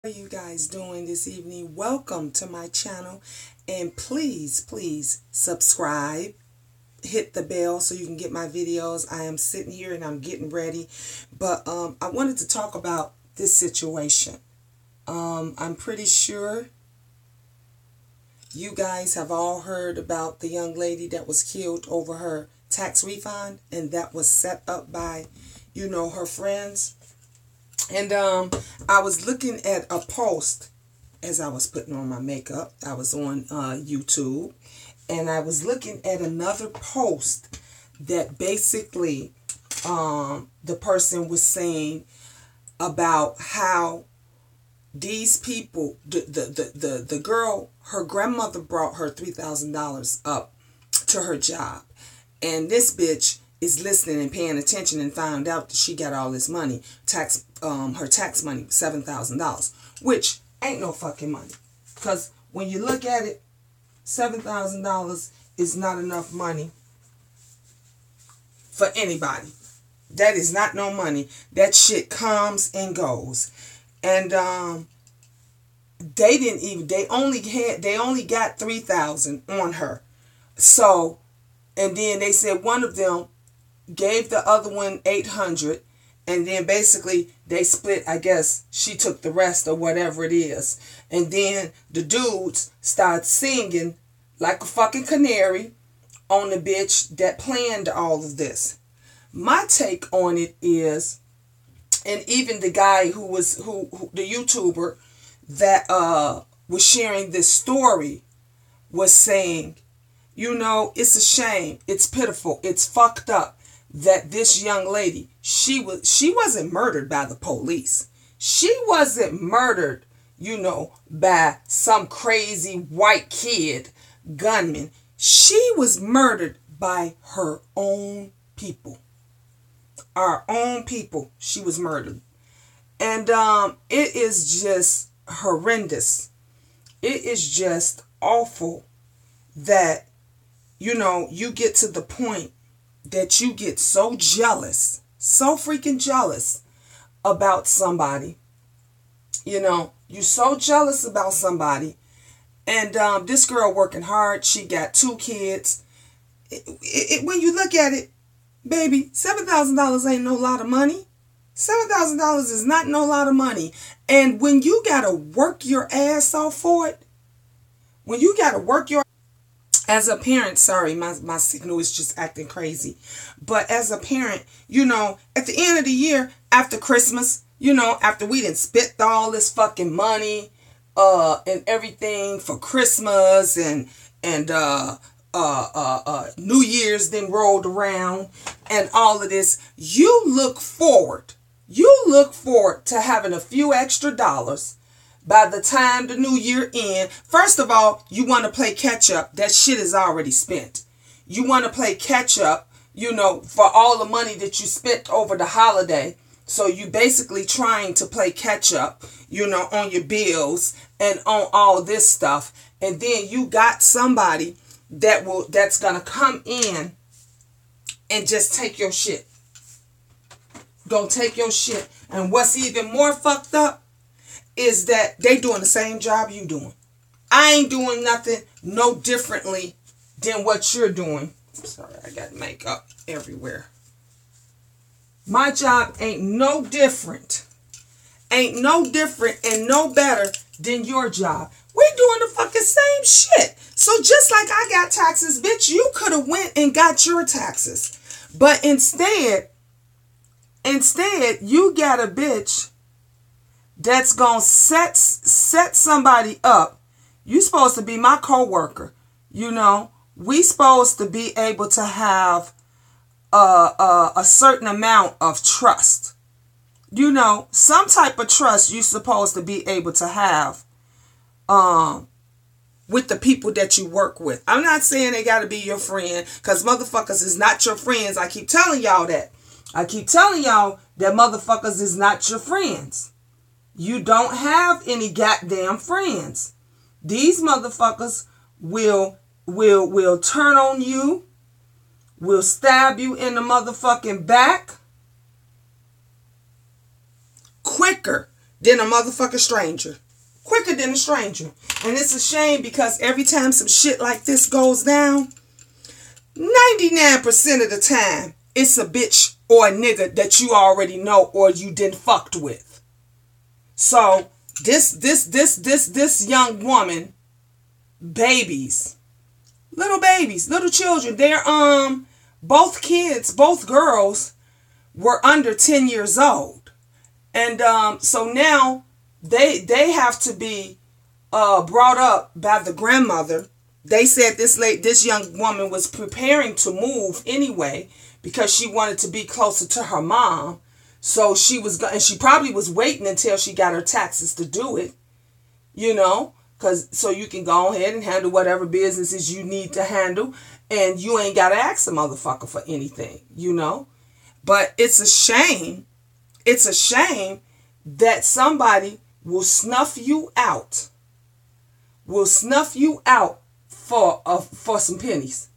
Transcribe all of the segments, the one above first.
How are you guys doing this evening? Welcome to my channel, and please subscribe, hit the bell so you can get my videos. I am sitting here and I'm getting ready, but I wanted to talk about this situation. I'm pretty sure you guys have all heard about the young lady that was killed over her tax refund, and that was set up by, her friends. And I was looking at a post as I was putting on my makeup. I was on YouTube, and I was looking at another post that basically the person was saying about how these people, the girl, her grandmother brought her $3,000 up to her job, and this bitch is listening and paying attention and found out that she got all this money, her tax money, $7,000, which ain't no fucking money. Because when you look at it, $7,000 is not enough money for anybody. That is not no money. That shit comes and goes. And they only got 3,000 on her. So, and then they said one of them gave the other one 800, and then basically they split. I guess she took the rest or whatever it is. And then the dudes started singing like a fucking canary on the bitch that planned all of this. My take on it is, and even the guy who the YouTuber that was sharing this story was saying, it's a shame, it's pitiful, it's fucked up that this young lady, she wasn't murdered by the police. She wasn't murdered, by some crazy white kid gunman. She was murdered by her own people. Our own people, she was murdered. And it is just horrendous. It is just awful that, you get to the point that you get so jealous, so freaking jealous about somebody. You're so jealous about somebody. And this girl working hard, she got 2 kids. When you look at it, baby, $7,000 ain't no lot of money. $7,000 is not no lot of money. And when you got to work your ass off for it, as a parent, sorry, my signal is just acting crazy. But as a parent, at the end of the year, after Christmas, after we done spent all this fucking money and everything for Christmas and New Year's then rolled around and all of this, you look forward to having a few extra dollars by the time the new year ends. First of all, you want to play catch up. That shit is already spent. You want to play catch up, for all the money that you spent over the holiday. So you basically trying to play catch up, on your bills and on all this stuff. And then you got somebody that's going to come in and just take your shit. Gonna take your shit. And what's even more fucked up is that they doing the same job you doing. I ain't doing nothing no differently than what you're doing. Sorry, I got makeup everywhere. My job ain't no different. Ain't no different and no better than your job. We're doing the fucking same shit. So just like I got taxes, bitch, you could have went and got your taxes. But instead, you got a bitch that's gonna set somebody up. You supposed to be my co-worker. We supposed to be able to have a certain amount of trust. Some type of trust you supposed to be able to have with the people that you work with. I'm not saying they gotta be your friend, because motherfuckers is not your friends. I keep telling y'all that. I keep telling y'all that motherfuckers is not your friends. You don't have any goddamn friends. These motherfuckers will turn on you, will stab you in the motherfucking back quicker than a motherfucking stranger. Quicker than a stranger. And it's a shame because every time some shit like this goes down, 99% of the time, it's a bitch or a nigga that you already know or you didn't fucked with. So, this young woman, babies, little children, they're, both girls were under 10 years old. And, so now they have to be, brought up by the grandmother. They said this young woman was preparing to move anyway because she wanted to be closer to her mom. So she probably was waiting until she got her taxes to do it, so you can go ahead and handle whatever businesses you need to handle, and you ain't got to ask a motherfucker for anything, But it's a shame. It's a shame that somebody will snuff you out. For some pennies.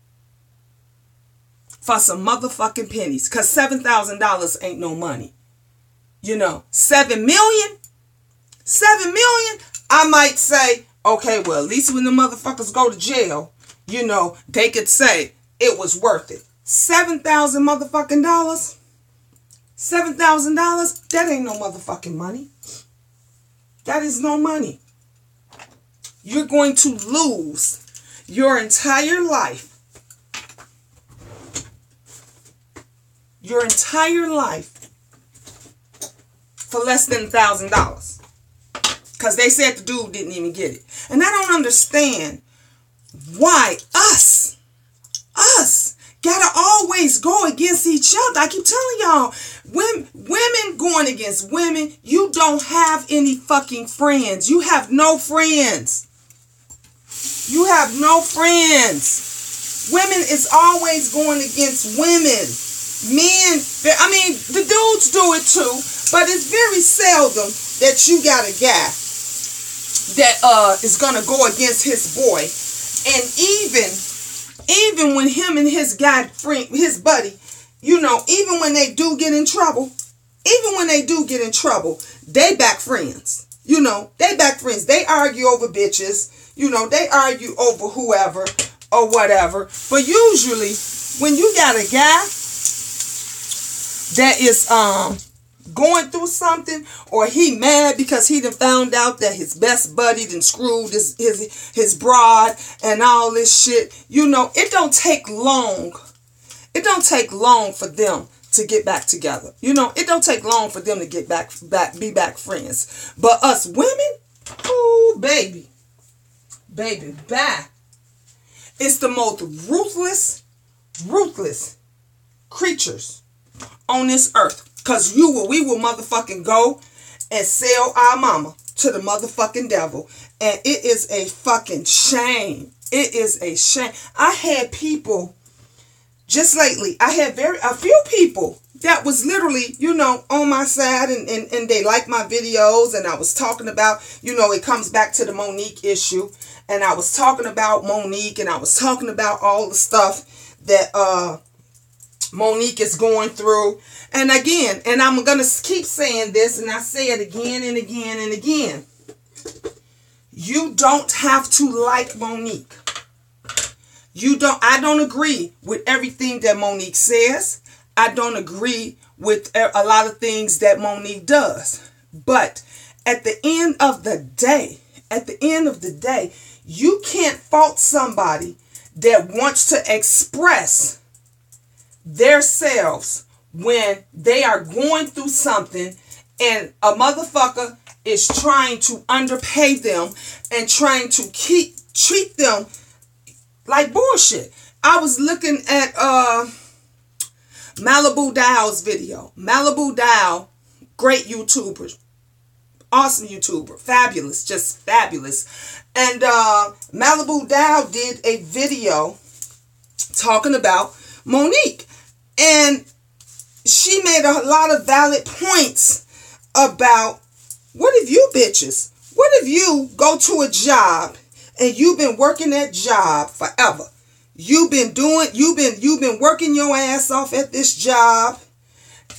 For some motherfucking pennies. Because $7,000 ain't no money. $7 million? $7 million? I might say, okay, well, at least when the motherfuckers go to jail, they could say it was worth it. $7,000 motherfucking dollars? $7,000? That ain't no motherfucking money. That is no money. You're going to lose your entire life. Your entire life for less than $1,000. Because they said the dude didn't even get it. And I don't understand why us gotta always go against each other. I keep telling y'all, women going against women, you don't have any fucking friends. You have no friends. You have no friends. Women is always going against women. Men, the dudes do it too, but it's very seldom that you got a guy that is gonna go against his boy. And even when him and his guy friend, his buddy, even when they do get in trouble, they back friends. They back friends. They argue over bitches. They argue over whoever or whatever. But usually, when you got a guy that is going through something, or he mad because he done found out that his best buddy done screwed his broad and all this shit, it don't take long. It don't take long for them to get back together. It don't take long for them to get be back friends. But us women, ooh, baby, bye. It's the most ruthless creatures on this earth. Because we will motherfucking go and sell our mama to the motherfucking devil. And it is a fucking shame. It is a shame. I had people, just lately, a few people that was literally, on my side and they like my videos. And I was talking about, it comes back to the Monique issue. And I was talking about Monique, and I was talking about all the stuff that Monique is going through. And again, and I'm going to keep saying this, and I say it again and again and again. You don't have to like Monique. I don't agree with everything that Monique says. I don't agree with a lot of things that Monique does. But at the end of the day, you can't fault somebody that wants to express themselves when they are going through something and a motherfucker is trying to underpay them and trying to treat them like bullshit. I was looking at Malibu Dow's video. Malibu Dow, great YouTuber, awesome YouTuber, fabulous, just fabulous. And Malibu Dow did a video talking about Monique. And she made a lot of valid points about, what if you bitches, what if you go to a job and you've been working that job forever? You've been working your ass off at this job,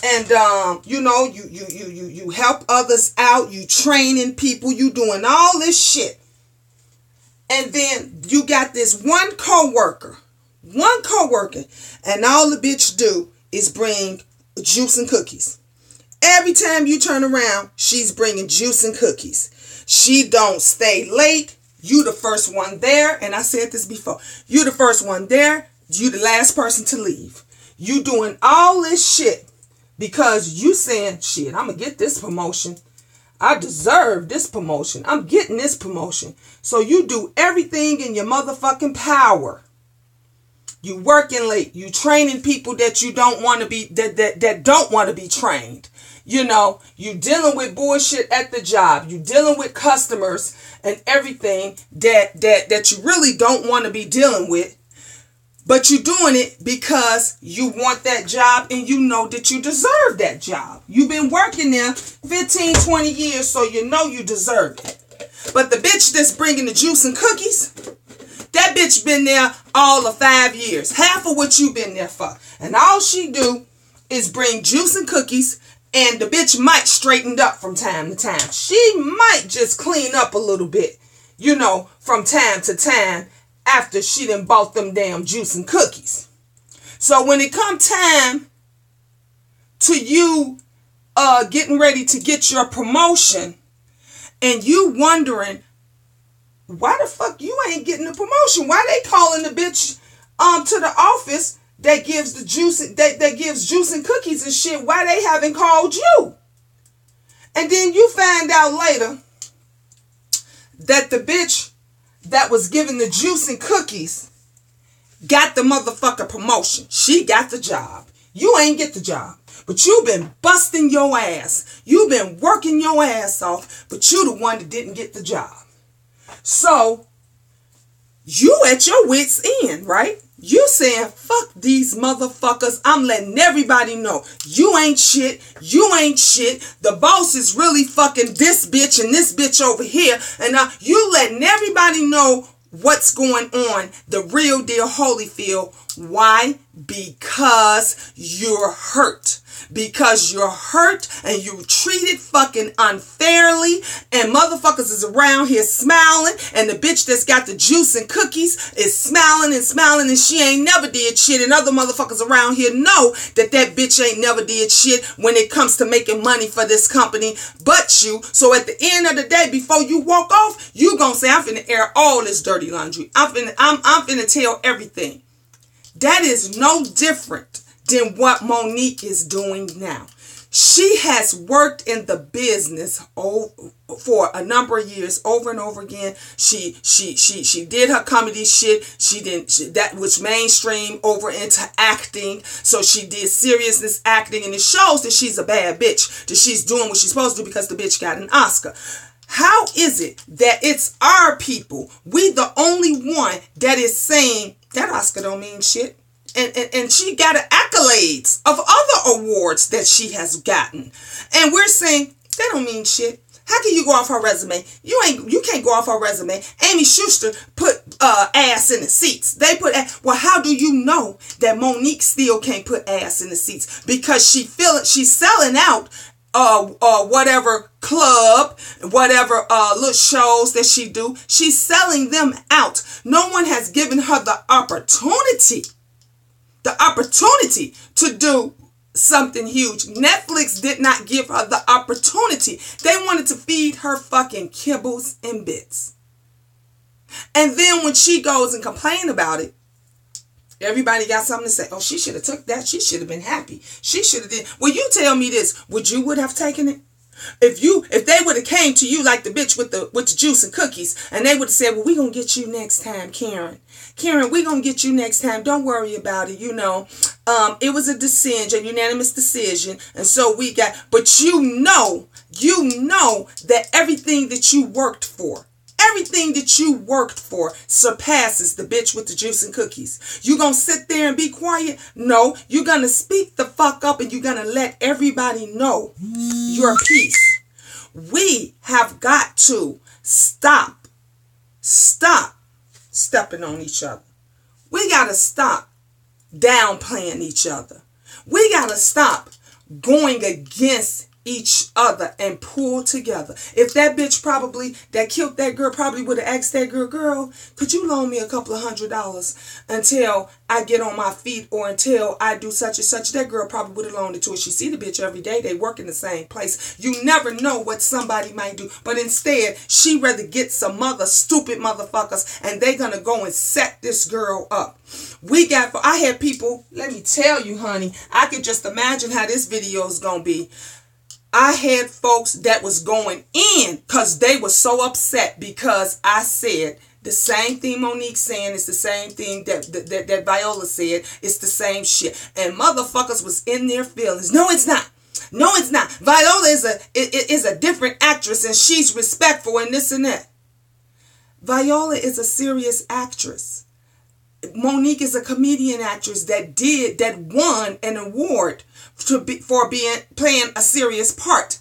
And you help others out, you training people, you doing all this shit. And then you got this one coworker, and all the bitch do is bring juice and cookies. Every time you turn around, she's bringing juice and cookies. She don't stay late. You the first one there, and I said this before. You the first one there, you the last person to leave. You doing all this shit because you saying, shit, I'm going to get this promotion. I deserve this promotion. I'm getting this promotion. So you do everything in your motherfucking power. You working late. You training people that you don't want to be, that don't want to be trained. You know, you dealing with bullshit at the job. You dealing with customers and everything that you really don't want to be dealing with. But you're doing it because you want that job and you know that you deserve that job. You've been working there 15, 20 years, so you know you deserve it. But the bitch that's bringing the juice and cookies, that bitch been there all of 5 years. Half of what you been there for. And all she do is bring juice and cookies, and the bitch might straighten up from time to time. She might just clean up a little bit, you know, from time to time after she done bought them damn juice and cookies. So when it come time to you getting ready to get your promotion, and you wondering, why the fuck you ain't getting the promotion? Why they calling the bitch to the office that gives the juice, that gives juice and cookies and shit? Why they haven't called you? And then you find out later that the bitch that was giving the juice and cookies got the motherfucker promotion. She got the job. You ain't get the job. But you been busting your ass. You been working your ass off, but you the one that didn't get the job. So, you at your wit's end, right? You saying, fuck these motherfuckers. I'm letting everybody know. You ain't shit. You ain't shit. The boss is really fucking this bitch and this bitch over here. And you letting everybody know what's going on. The real deal Holyfield. Why? Because you're hurt. Because you're hurt and you treated fucking unfairly, and motherfuckers is around here smiling, and the bitch that's got the juice and cookies is smiling and smiling, and she ain't never did shit, and other motherfuckers around here know that that bitch ain't never did shit when it comes to making money for this company but you. So at the end of the day, before you walk off, you gonna say, I'm finna air all this dirty laundry. I'm finna tell everything. That is no different than what Monique is doing now. She has worked in the business for a number of years, over and over again. She did her comedy shit. That was mainstream over into acting. So she did seriousness acting, and it shows that she's a bad bitch, that she's doing what she's supposed to do because the bitch got an Oscar. How is it that it's our people, we the only one that is saying that Oscar don't mean shit? And she got accolades of other awards that she has gotten. And we're saying, that don't mean shit. How can you go off her resume? You can't go off her resume. Amy Schuster put ass in the seats. They put well, how do you know that Monique still can't put ass in the seats? Because she's selling out whatever club, whatever little shows that she do. She's selling them out. No one has given her the opportunity to do something huge. Netflix did not give her the opportunity. They wanted to feed her fucking kibbles and bits. And then when she goes and complain about it, everybody got something to say. Oh, she should have took that. She should have been happy. She should have did. Well, you tell me this. Would have taken it? If they would have came to you like the bitch with the juice and cookies, and they would have said, well, we're going to get you next time, Karen. Karen, we're going to get you next time. Don't worry about it. You know, it was a decision, unanimous decision. And so we got, but you know that everything that you worked for surpasses the bitch with the juice and cookies. You gonna sit there and be quiet? No, you're gonna speak the fuck up, and you're gonna let everybody know your piece. We have got to stop stepping on each other. We gotta stop downplaying each other. We gotta stop going against each other and pull together. If that bitch that killed that girl probably would have asked that girl, could you loan me a couple of $100 until I get on my feet or until I do such and such, that girl probably would have loaned it to her. She see the bitch every day. They work in the same place. You never know what somebody might do. But instead, she rather get some other stupid motherfuckers and they gonna go and set this girl up. I had people, let me tell you, honey, I could just imagine how this video is gonna be. I had folks that was going in because they were so upset because I said the same thing Monique saying. It's the same thing that Viola said. It's the same shit. And motherfuckers was in their feelings. No, it's not. No, it's not. Viola is a different actress and she's respectful and this and that. Viola is a serious actress. Monique is a comedian actress that won an award for playing a serious part.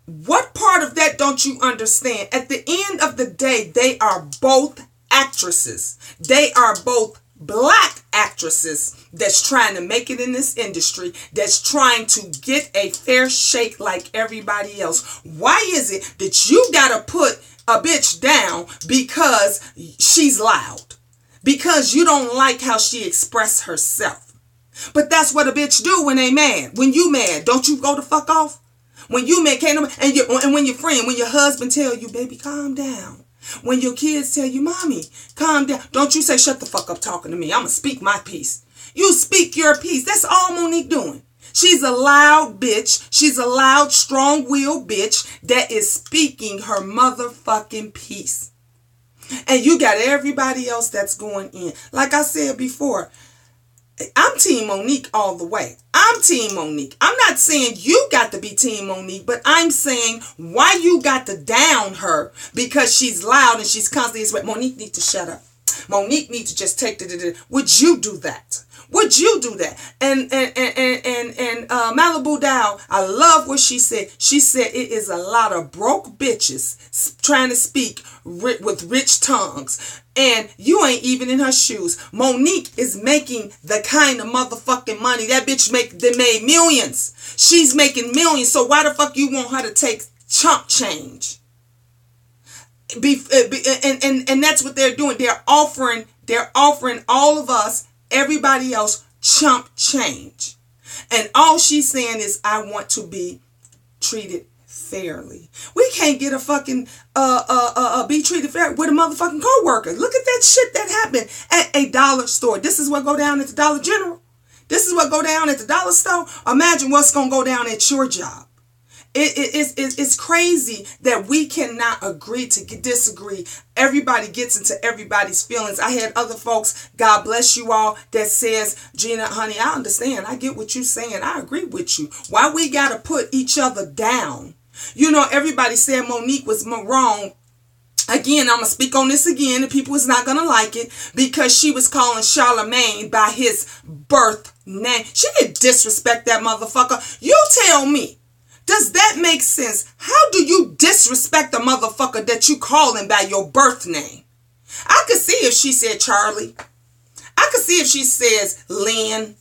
What part of that don't you understand? At the end of the day, they are both actresses. They are both black actresses that's trying to make it in this industry, that's trying to get a fair shake like everybody else. Why is it that you gotta put a bitch down because she's loud? Because you don't like how she expressed herself. But that's what a bitch do when they mad. When you mad, don't you go the fuck off? When you mad, and when your friend, when your husband tell you, baby, calm down. When your kids tell you, mommy, calm down. Don't you say, shut the fuck up talking to me. I'm going to speak my piece. You speak your piece. That's all Monique doing. She's a loud bitch. She's a loud, strong-willed bitch that is speaking her motherfucking piece. And you got everybody else that's going in. Like I said before, I'm Team Monique all the way. I'm Team Monique. I'm not saying you got to be Team Monique, but I'm saying why you got to down her because she's loud and she's constantly. Monique needs to shut up. Monique needs to just take the. Would you do that? Would you do that? And Malibu Dow, I love what she said. She said it is a lot of broke bitches trying to speak with rich tongues. And you ain't even in her shoes. Monique is making the kind of motherfucking money. That bitch made millions. She's making millions. So why the fuck you want her to take chump change? And that's what they're doing. They're offering all of us, everybody else, chump change. And all she's saying is, I want to be treated fairly. We can't get a fucking be treated fair with a motherfucking co-worker. Look at that shit that happened at a dollar store. This is what go down at the Dollar General. This is what go down at the dollar store. Imagine what's gonna go down at your job. It's crazy that we cannot agree to disagree. Everybody gets into everybody's feelings. I had other folks, God bless you all, that says, Gina, honey, I understand. I get what you're saying. I agree with you. Why we got to put each other down? You know, everybody said Monique was wrong. Again, I'm going to speak on this again, and people is not going to like it, because she was calling Charlemagne by his birth name. She didn't disrespect that motherfucker. You tell me. Does that make sense? How do you disrespect a motherfucker that you calling by your birth name? I could see if she said Charlie. I could see if she says Leon.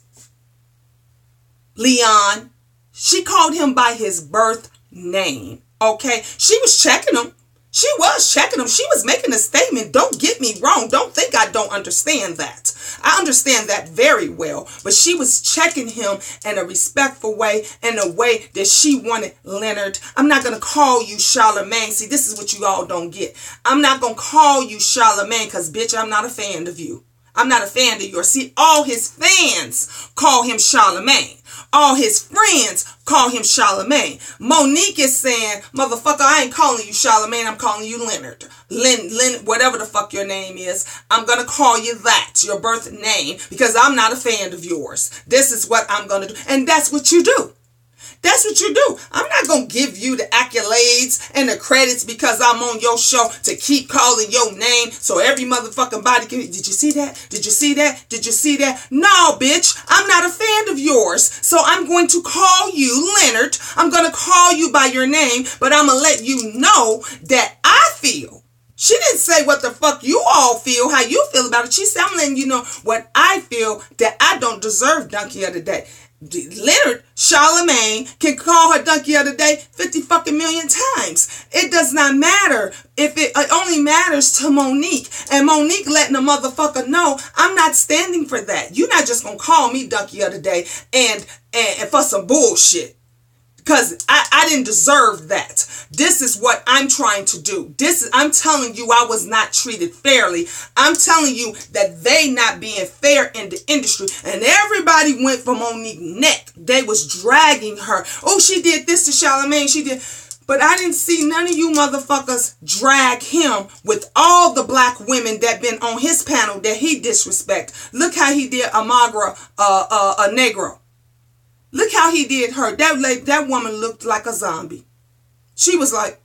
She called him by his birth name. Okay? She was checking him. She was checking him. She was making a statement. Don't get me wrong. Don't think I don't understand that. I understand that very well. But she was checking him in a respectful way, in a way that she wanted Leonard. I'm not going to call you Charlemagne. See, this is what you all don't get. I'm not going to call you Charlemagne because, bitch, I'm not a fan of you. I'm not a fan of yours. See, all his fans call him Charlemagne. All his friends call him Charlemagne. Monique is saying, motherfucker, I ain't calling you Charlemagne. I'm calling you Leonard. Whatever the fuck your name is. I'm going to call you that, your birth name, because I'm not a fan of yours. This is what I'm going to do. And that's what you do. That's what you do. I'm not going to give you the accolades and the credits because I'm on your show to keep calling your name so every motherfucking body can. Did you see that? Did you see that? Did you see that? No, bitch. I'm not a fan of yours. So I'm going to call you Leonard. I'm going to call you by your name, but I'm going to let you know that I feel. She didn't say what the fuck you all feel, how you feel about it. She said, I'm letting you know what I feel, that I don't deserve Donkey of the Day. Leonard Charlemagne can call her donkey of the day 50 fucking million times. It does not matter. If it only matters to Monique, and Monique letting the motherfucker know, I'm not standing for that. You're not just gonna call me donkey of the day and for some bullshit. Because I didn't deserve that. This is what I'm trying to do. I'm telling you I was not treated fairly. I'm telling you that they not being fair in the industry. And everybody went for Monique's neck. They was dragging her. Oh, she did this to Charlemagne. She did. But I didn't see none of you motherfuckers drag him with all the black women that been on his panel that he disrespect. Look how he did Amagra, a Negro. Look how he did her. That woman looked like a zombie. She was like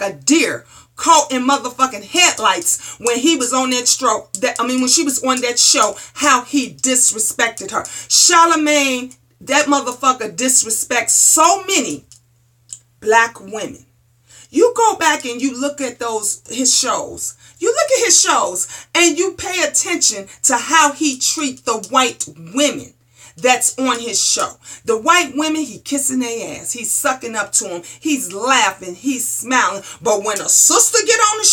a deer caught in motherfucking headlights when he was on that when she was on that show, how he disrespected her. Charlemagne, that motherfucker disrespects so many black women. You go back and you look at his shows. You look at his shows and you pay attention to how he treats the white women that's on his show. The white women, he kissing their ass. He's sucking up to them. He's laughing. He's smiling. But when a sister get on the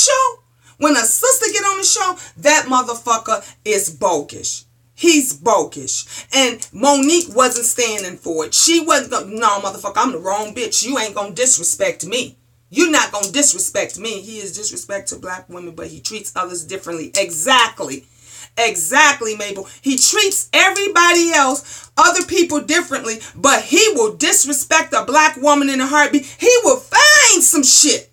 show, that motherfucker is bogus. He's bogus. And Monique wasn't standing for it. She wasn't going, no, motherfucker, I'm the wrong bitch. You ain't going to disrespect me. You're not going to disrespect me. He is disrespect to black women, but he treats others differently. Exactly, Mabel. He treats everybody else, other people differently, but he will disrespect a black woman in a heartbeat. He will find some shit.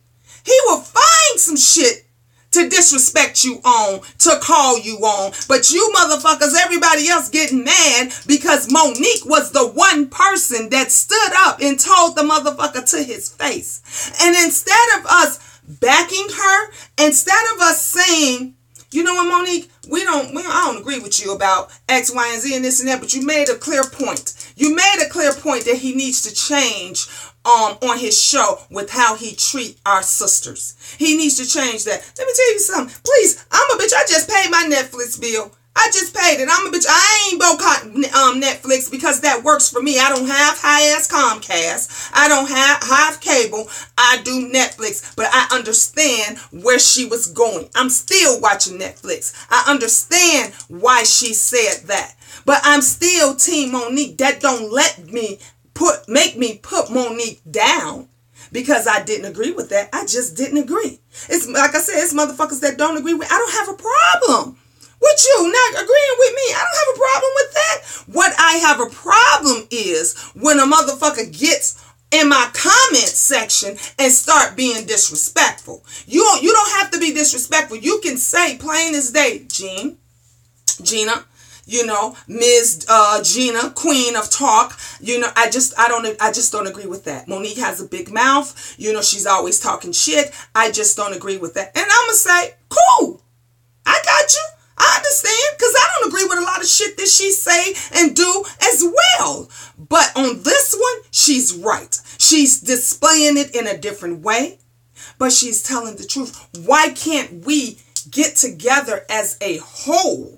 To disrespect you on, to call you on. But you motherfuckers, everybody else getting mad because Monique was the one person that stood up and told the motherfucker to his face. And instead of us backing her, instead of us saying, you know what, Monique, I don't agree with you about X, Y, and Z and this and that, but you made a clear point. You made a clear point that he needs to change on his show with how he treat our sisters. He needs to change that. Let me tell you something. Please, I'm a bitch. I just paid my Netflix bill. I just paid it. I'm a bitch. I ain't boycott Netflix because that works for me. I don't have high-ass Comcast. I don't have cable. I do Netflix. But I understand where she was going. I'm still watching Netflix. I understand why she said that. But I'm still Team Monique. That don't make me put Monique down because I didn't agree with that. I just didn't agree. It's like I said, it's motherfuckers that don't agree with. I don't have a problem with you not agreeing with me. I don't have a problem with that. What I have a problem is when a motherfucker gets in my comment section and start being disrespectful. You don't have to be disrespectful. You can say plain as day, Gina, you know, Ms. Gina, Queen of Talk. You know, I just don't agree with that. Monique has a big mouth. You know, she's always talking shit. I just don't agree with that. And I'm going to say, cool. I got you. I understand, because I don't agree with a lot of shit that she say and do as well. But on this one, she's right. She's displaying it in a different way, but she's telling the truth. Why can't we get together as a whole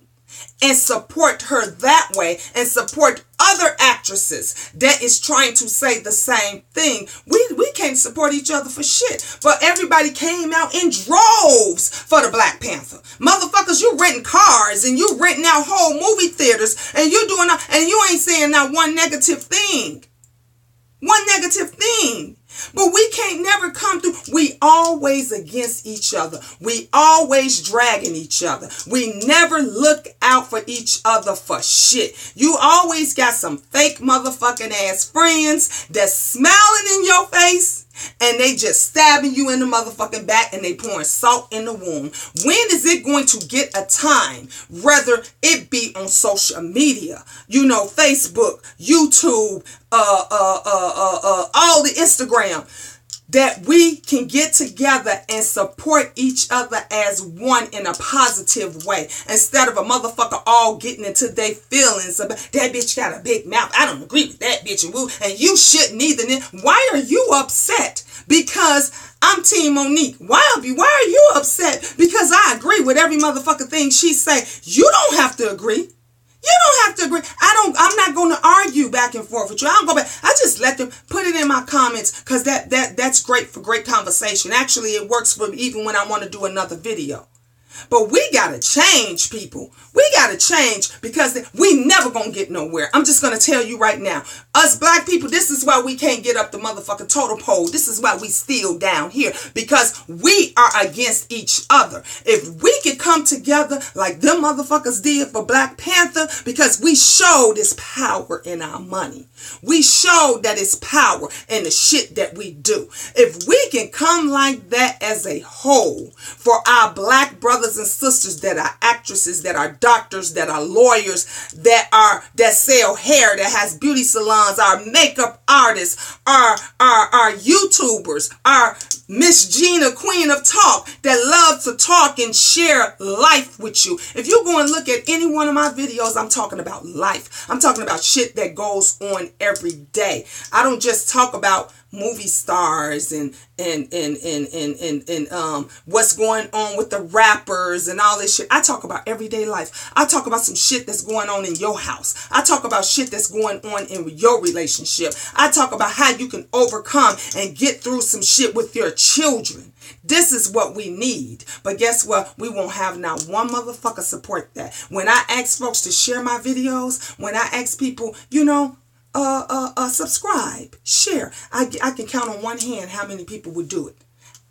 and support her that way and support other actresses that is trying to say the same thing? We can't support each other for shit. But everybody came out in droves for the Black Panther. Motherfuckers, you renting cars and you renting out whole movie theaters and you doing and you ain't saying not one negative thing. But we can't never come through. We always against each other. We always dragging each other. We never look out for each other for shit. You always got some fake motherfucking ass friends that's smiling in your face and they just stabbing you in the motherfucking back and they pouring salt in the wound. When is it going to get a time, whether it be on social media, you know, Facebook, YouTube, all the Instagram, that we can get together and support each other as one in a positive way, instead of a motherfucker all getting into their feelings about that bitch got a big mouth. I don't agree with that bitch and you shouldn't either. Why are you upset? Because I'm Team Monique. Why are you upset? Because I agree with every motherfucker thing she say. You don't have to agree. You don't have to agree. I'm not going to argue back and forth with you. I don't go back. I just let them put it in my comments because that's great for great conversation. Actually, it works for me even when I want to do another video. But we got to change, people. We got to change because we never going to get nowhere. I'm just going to tell you right now. Us black people, this is why we can't get up the motherfucking totem pole. This is why we still down here. Because we are against each other. If we could come together like them motherfuckers did for Black Panther, because we showed this power in our money. We showed that it's power in the shit that we do. If we can come like that as a whole for our black brothers and sisters that are actresses, that are doctors, that are lawyers, that sell hair, that has beauty salons, our makeup artists, our YouTubers, our Miss Gina, Queen of Talk, that love to talk and share life with you. If you go and look at any one of my videos, I'm talking about life. I'm talking about shit that goes on every day. I don't just talk about movie stars and what's going on with the rappers and all this shit. I talk about everyday life. I talk about some shit that's going on in your house. I talk about shit that's going on in your relationship. I talk about how you can overcome and get through some shit with your children. This is what we need. But guess what? We won't have not one motherfucker support that. When I ask folks to share my videos, when I ask people, subscribe, share, I can count on one hand how many people would do it.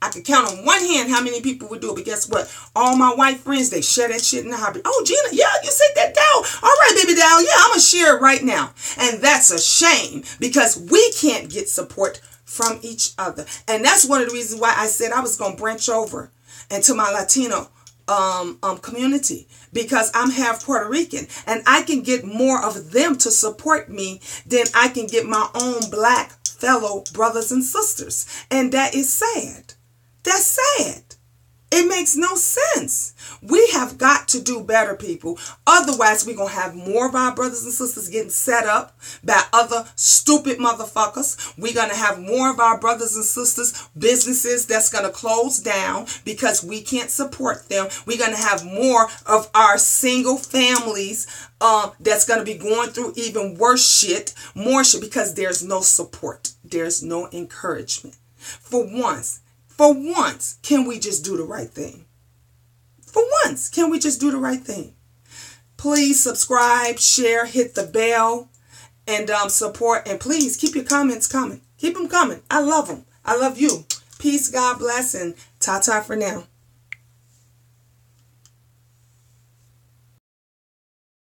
I can count on one hand how many people would do it. But guess what? All my white friends, they share that shit in the hobby. Oh, Gina, yeah, you said that down. All right, baby doll. Yeah, I'm going to share it right now. And that's a shame because we can't get support from each other. And that's one of the reasons why I said I was going to branch over into my Latino community, because I'm half Puerto Rican and I can get more of them to support me than I can get my own black fellow brothers and sisters. And that is sad. That's sad. It makes no sense. We have got to do better, people. Otherwise, we're going to have more of our brothers and sisters getting set up by other stupid motherfuckers. We're going to have more of our brothers and sisters, businesses that's going to close down because we can't support them. We're going to have more of our single families that's going to be going through even worse shit, more shit, because there's no support. There's no encouragement. For once, can we just do the right thing? For once, can we just do the right thing? Please subscribe, share, hit the bell, and support. And please keep your comments coming. Keep them coming. I love them. I love you. Peace, God bless, and ta-ta for now.